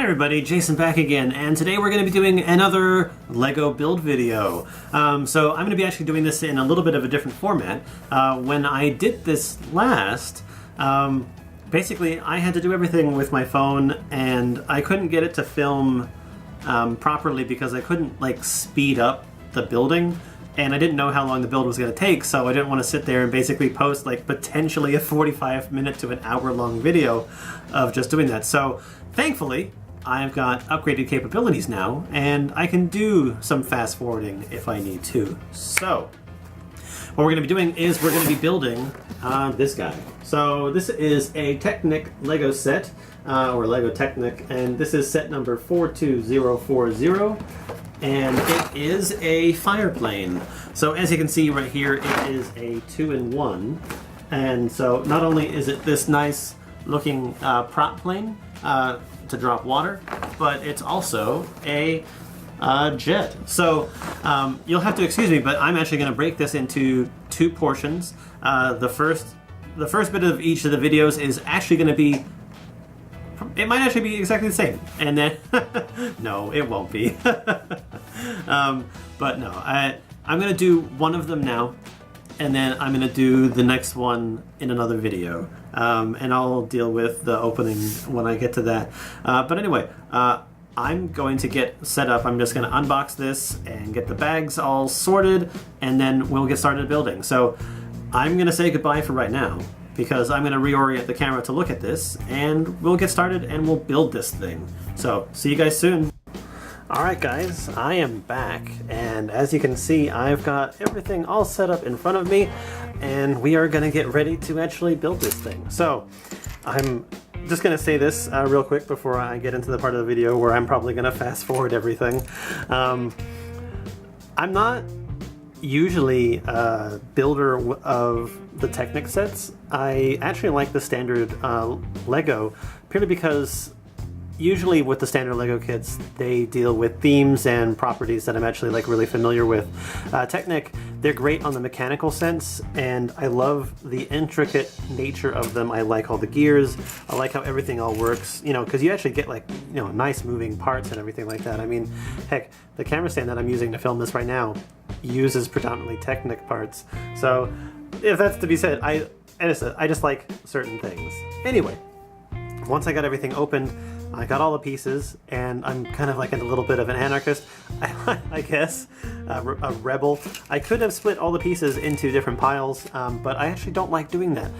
Hi everybody, Jason back again, and today we're going to be doing another Lego build video. So I'm going to be actually doing this in a little bit of a different format. When I did this last, basically I had to do everything with my phone, and I couldn't get it to film properly because I couldn't like speed up the building, and I didn't know how long the build was going to take, so I didn't want to sit there and basically post like potentially a 45-minute to an hour-long video of just doing that. So thankfully, I've got upgraded capabilities now, and I can do some fast forwarding if I need to. So, what we're going to be doing is we're going to be building this guy. So this is a Technic Lego set, or Lego Technic, and this is set number 42040, and it is a fire plane. So as you can see right here, it is a 2-in-1, and so not only is it this nice looking prop plane, to drop water, but it's also a jet. So you'll have to excuse me, but I'm actually going to break this into two portions. The first bit of each of the videos is actually going to be, it might actually be exactly the same, and then no, it won't be. But no, I'm going to do one of them now, and then I'm going to do the next one in another video. And I'll deal with the opening when I get to that. But anyway, I'm going to get set up. I'm just going to unbox this and get the bags all sorted, and then we'll get started building. So I'm going to say goodbye for right now, because I'm going to reorient the camera to look at this, and we'll get started and we'll build this thing. So see you guys soon. Alright guys, I am back, and as you can see, I've got everything all set up in front of me, and we are going to get ready to actually build this thing. So, I'm just going to say this real quick before I get into the part of the video where I'm probably going to fast forward everything. I'm not usually a builder of the Technic sets. I actually like the standard Lego, purely because usually with the standard Lego kits, they deal with themes and properties that I'm actually like really familiar with. Technic, they're great on the mechanical sense, and I love the intricate nature of them. I like all the gears. I like how everything all works, you know, because you actually get like, you know, nice moving parts and everything like that. I mean, heck, the camera stand that I'm using to film this right now uses predominantly Technic parts. So if that's to be said, I just like certain things. Anyway, once I got everything opened, I got all the pieces, and I'm kind of like a little bit of an anarchist, I guess, a rebel. I could have split all the pieces into different piles, but I actually don't like doing that.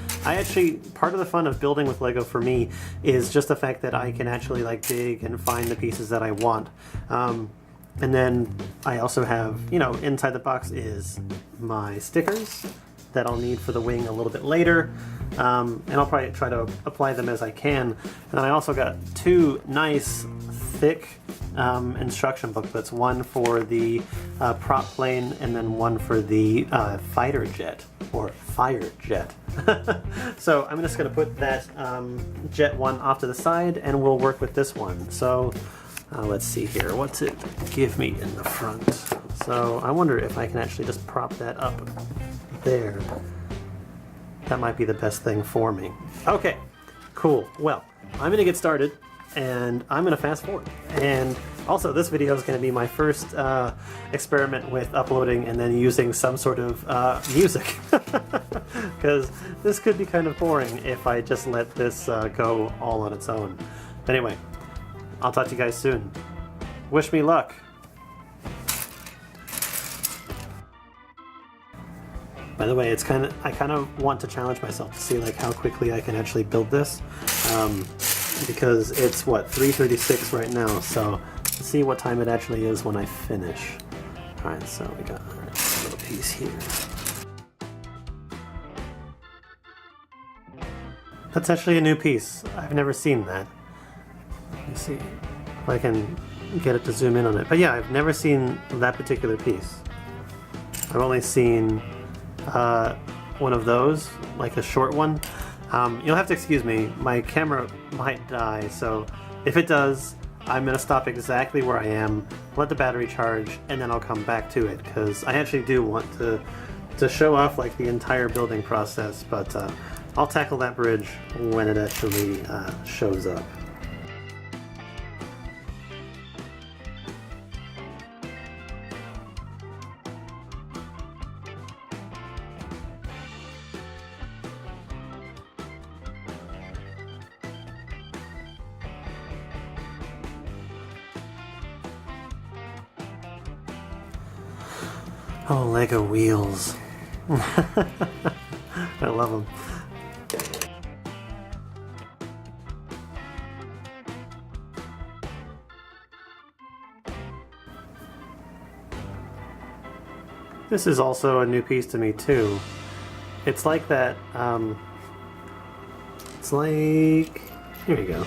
Part of the fun of building with Lego for me is just the fact that I can actually like dig and find the pieces that I want. And then I also have, you know, inside the box is my stickers that I'll need for the wing a little bit later, and I'll probably try to apply them as I can. And then I also got two nice thick instruction booklets, one for the prop plane and then one for the fighter jet, or fire jet. So I'm just going to put that jet one off to the side, and we'll work with this one. So let's see here, what's it give me in the front? So I wonder if I can actually just prop that up there. That might be the best thing for me. Okay, cool. Well, I'm going to get started, and I'm going to fast forward. And also, this video is going to be my first experiment with uploading and then using some sort of music. Because this could be kind of boring if I just let this go all on its own. Anyway, I'll talk to you guys soon. Wish me luck. By the way, I kind of want to challenge myself to see like how quickly I can actually build this, because it's what, 3:36 right now. So let's see what time it actually is when I finish. All right, so we got a little piece here. That's actually a new piece. I've never seen that. Let me see if I can get it to zoom in on it. But yeah, I've never seen that particular piece. I've only seen one of those, like a short one. You'll have to excuse me, my camera might die, so if it does, I'm going to stop exactly where I am, let the battery charge, and then I'll come back to it, because I actually do want to show off like the entire building process, but I'll tackle that bridge when it actually shows up. Oh, Lego wheels. I love them. This is also a new piece to me too. It's like that, it's like, here we go.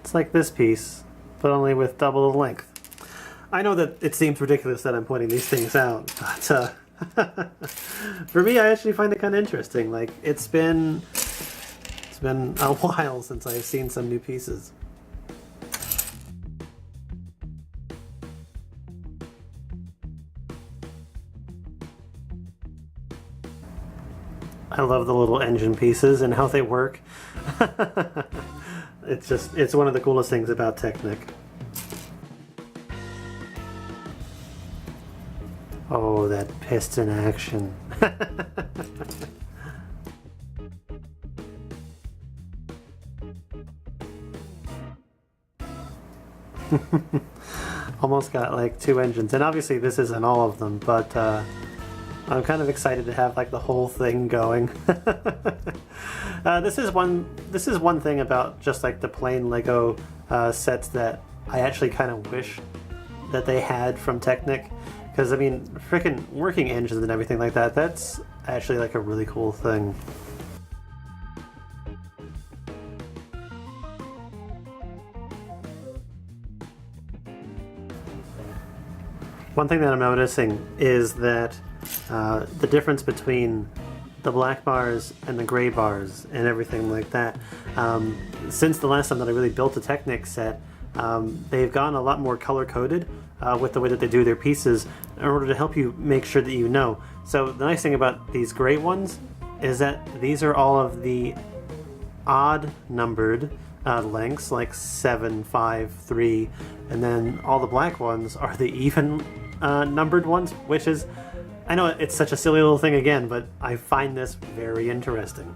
It's like this piece, but only with double the length. I know that it seems ridiculous that I'm pointing these things out, but for me, I actually find it kind of interesting. Like, it's been a while since I've seen some new pieces. I love the little engine pieces and how they work. It's one of the coolest things about Technic. Oh, that piston action. Almost got like 2 engines, and obviously this isn't all of them, but I'm kind of excited to have like the whole thing going. This is one thing about just like the plain Lego sets that I actually kind of wish that they had from Technic, because I mean, freaking working engines and everything like that, that's actually like a really cool thing. One thing that I'm noticing is that the difference between the black bars and the gray bars and everything like that, since the last time that I really built a Technic set, they've gone a lot more color-coded with the way that they do their pieces in order to help you make sure that you know. So the nice thing about these gray ones is that these are all of the odd numbered lengths, like 7, 5, 3, and then all the black ones are the even numbered ones, which is, I know it's such a silly little thing again, but I find this very interesting.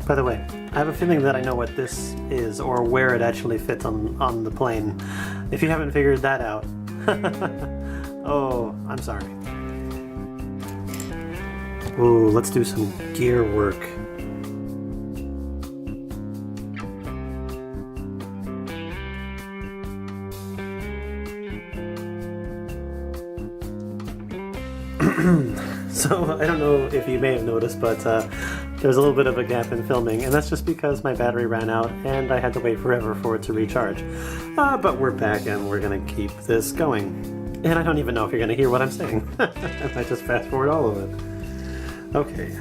By the way, I have a feeling that I know what this is, or where it actually fits on the plane. If you haven't figured that out, oh, I'm sorry. Ooh, let's do some gear work. So, I don't know if you may have noticed, but there's a little bit of a gap in filming, and that's just because my battery ran out and I had to wait forever for it to recharge. But we're back and we're gonna keep this going. And I don't even know if you're gonna hear what I'm saying. I might just fast forward all of it. Okay.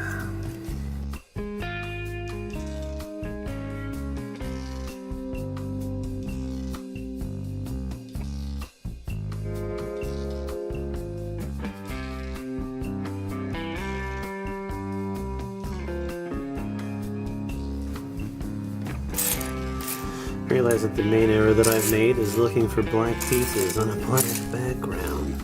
I realize that the main error that I've made is looking for black pieces on a black background.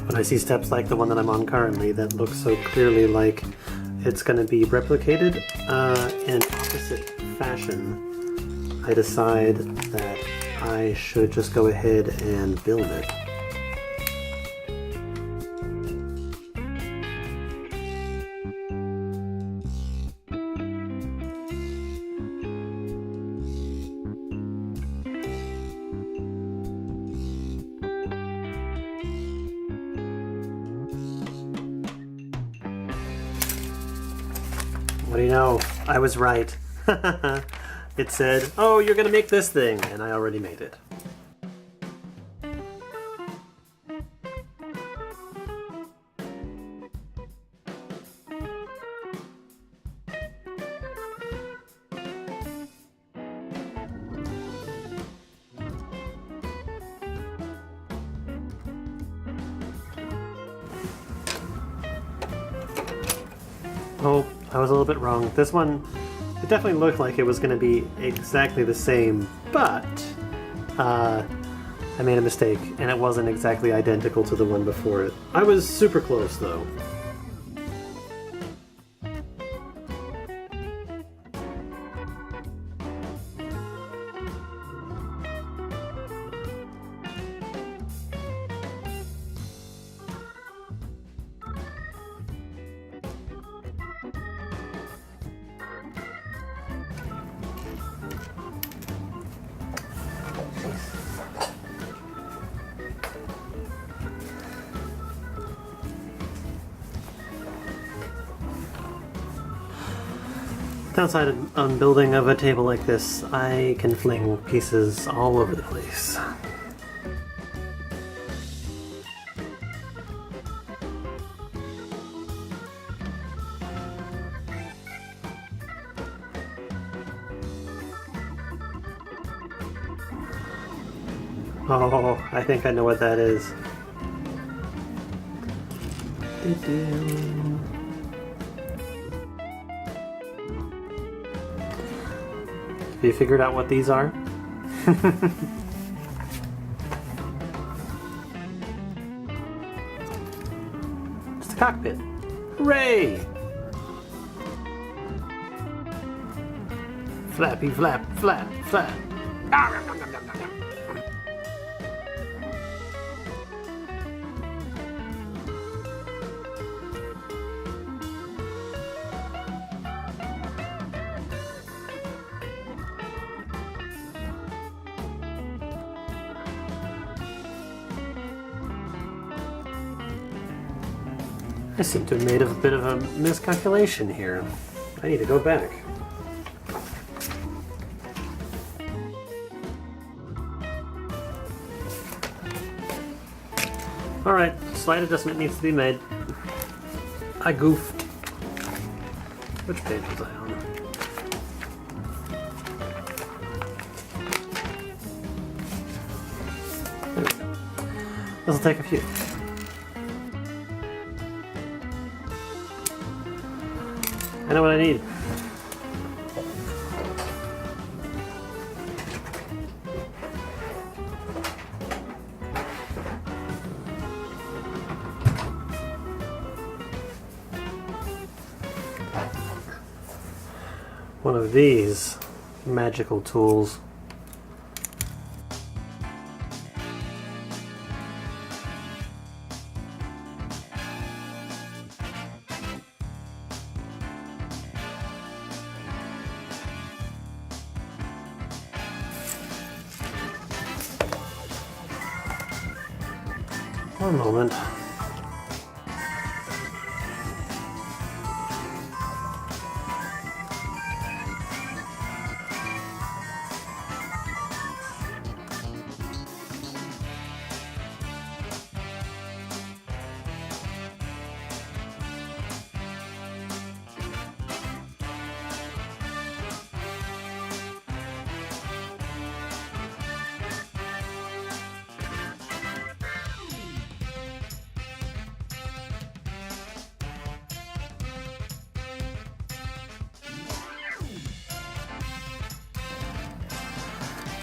When I see steps like the one that I'm on currently that looks so clearly like it's going to be replicated in opposite fashion, I decide that I should just go ahead and build it. What do you know? I was right. it said, oh, you're gonna make this thing, and I already made it. Oh, I was a little bit wrong. This one, it definitely looked like it was going to be exactly the same, but I made a mistake, and it wasn't exactly identical to the one before it. I was super close, though. Downside on building of a table like this, I can fling pieces all over the place. Oh, I think I know what that is. Have you figured out what these are? It's the cockpit. Hooray! Flappy flap, flap, flap. I seem to have made a bit of a miscalculation here. I need to go back. Alright, slight adjustment needs to be made. I goofed. Which page was I on? There we go. This will take a few. I know what I need. One of these magical tools. One moment.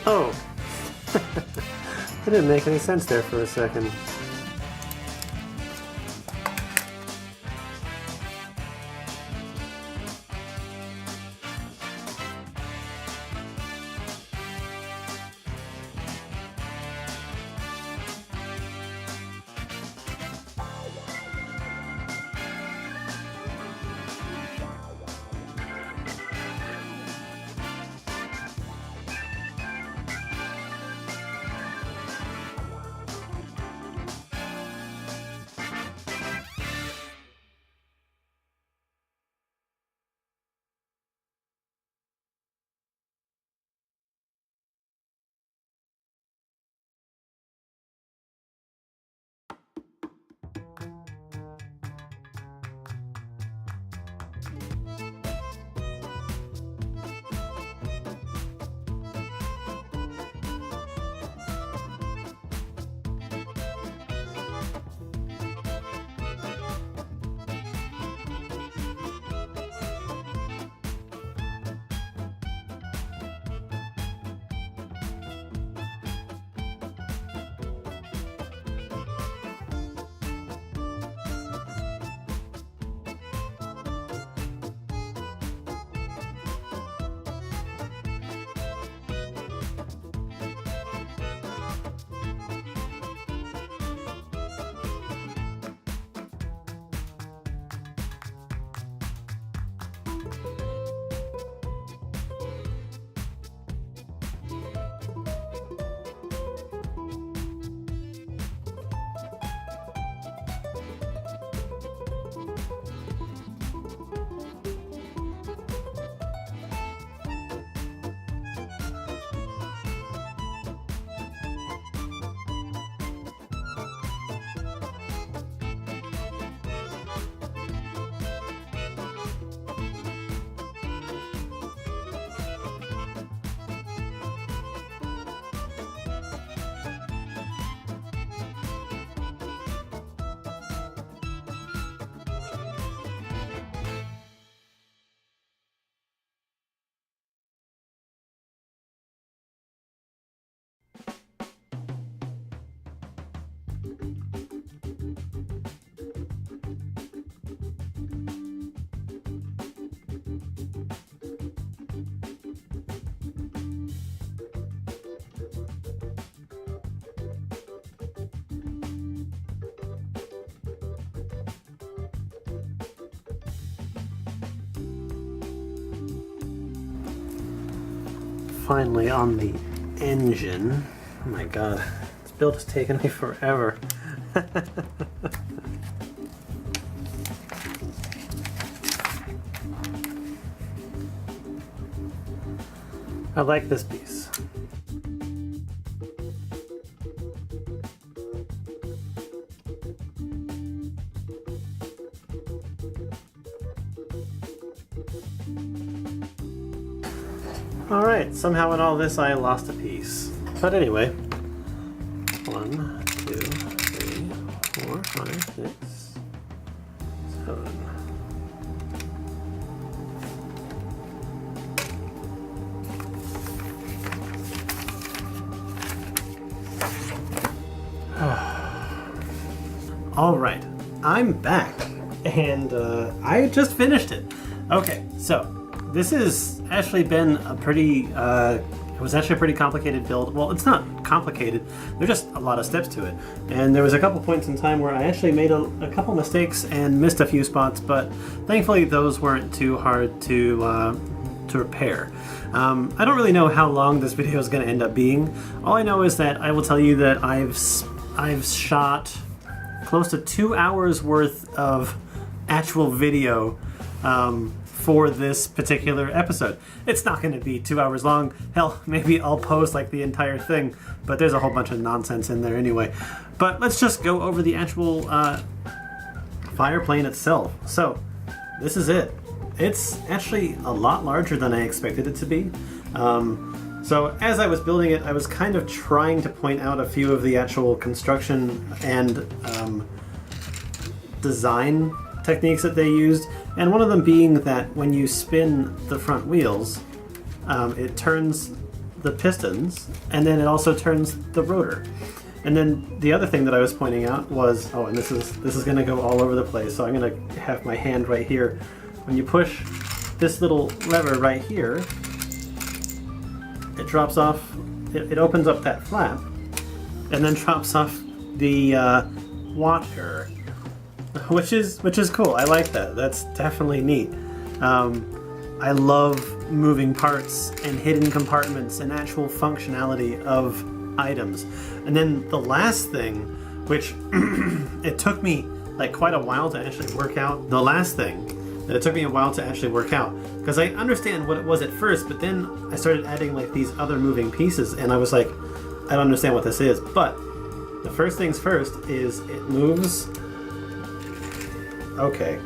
Oh! It didn't make any sense there for a second. Finally on the engine. Oh my god, this build has taken me forever. I like this piece. Alright, somehow in all this I lost a piece. But anyway, 1, 2, 3, 4, 5, 6, 7. Alright, I'm back, and I just finished it. Okay, so this has actually been a pretty, it was actually a pretty complicated build. Well, it's not complicated, there's just a lot of steps to it. And there was a couple points in time where I actually made a couple mistakes and missed a few spots, but thankfully those weren't too hard to repair. I don't really know how long this video is going to end up being. All I know is that I will tell you that I've shot close to 2 hours worth of actual video for this particular episode. It's not going to be 2 hours long. Hell, maybe I'll post like the entire thing, but there's a whole bunch of nonsense in there anyway. But let's just go over the actual fire plane itself. So this is it. It's actually a lot larger than I expected it to be. So as I was building it, I was kind of trying to point out a few of the actual construction and design techniques that they used, and one of them being that when you spin the front wheels, it turns the pistons, and then it also turns the rotor. And then the other thing that I was pointing out was, oh, and this is going to go all over the place, so I'm going to have my hand right here. When you push this little lever right here, it drops off, it opens up that flap, and then drops off the water, which is cool. I like that. That's definitely neat. I love moving parts and hidden compartments and actual functionality of items. And then the last thing, which it took me like quite a while to actually work out, it took me a while to actually work out, because I understand what it was at first, but then I started adding like these other moving pieces, and I was like, I don't understand what this is. But the first things first is it moves. Okay,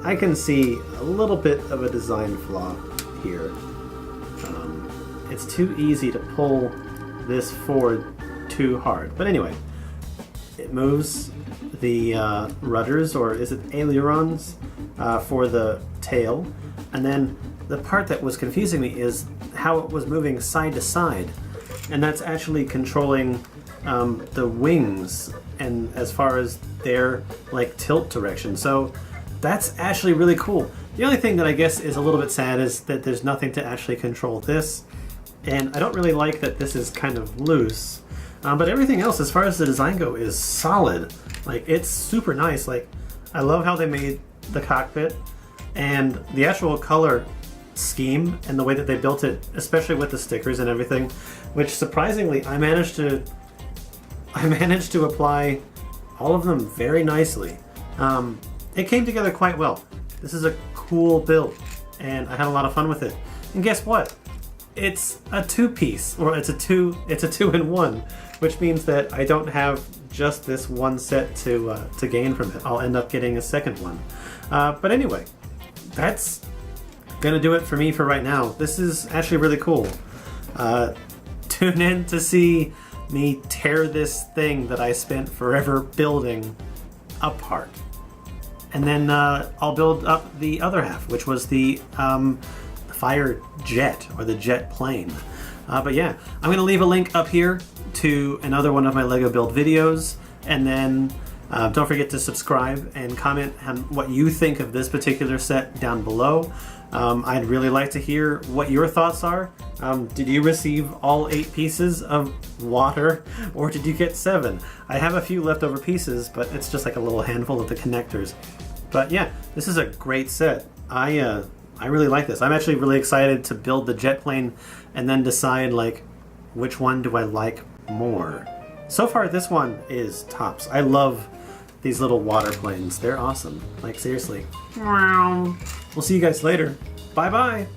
I can see a little bit of a design flaw here. It's too easy to pull this forward too hard. But anyway, it moves the rudders, or is it ailerons, for the tail. And then the part that was confusing me is how it was moving side to side, and that's actually controlling the wings and as far as their like tilt direction. So that's actually really cool. The only thing that I guess is a little bit sad is that there's nothing to actually control this, and I don't really like that this is kind of loose. But everything else, as far as the design go, is solid. Like, it's super nice. Like, I love how they made the cockpit. And the actual color scheme and the way that they built it, especially with the stickers and everything, which surprisingly I managed to apply all of them very nicely. It came together quite well. This is a cool build, and I had a lot of fun with it. And guess what? It's a two-piece, or it's a two-in-one, which means that I don't have just this one set to gain from it. I'll end up getting a second one. But anyway, that's gonna do it for me for right now. This is actually really cool. Tune in to see me tear this thing that I spent forever building apart. And then I'll build up the other half, which was the fire jet, or the jet plane. But yeah, I'm gonna leave a link up here to another one of my Lego build videos, and then don't forget to subscribe and comment on what you think of this particular set down below. I'd really like to hear what your thoughts are. Did you receive all 8 pieces of water, or did you get 7? I have a few leftover pieces, but it's just like a little handful of the connectors. But yeah, this is a great set. I really like this. I'm actually really excited to build the jet plane and then decide like which one do I like more. So far this one is tops. I love these little water planes. They're awesome. Like seriously. We'll see you guys later. Bye bye.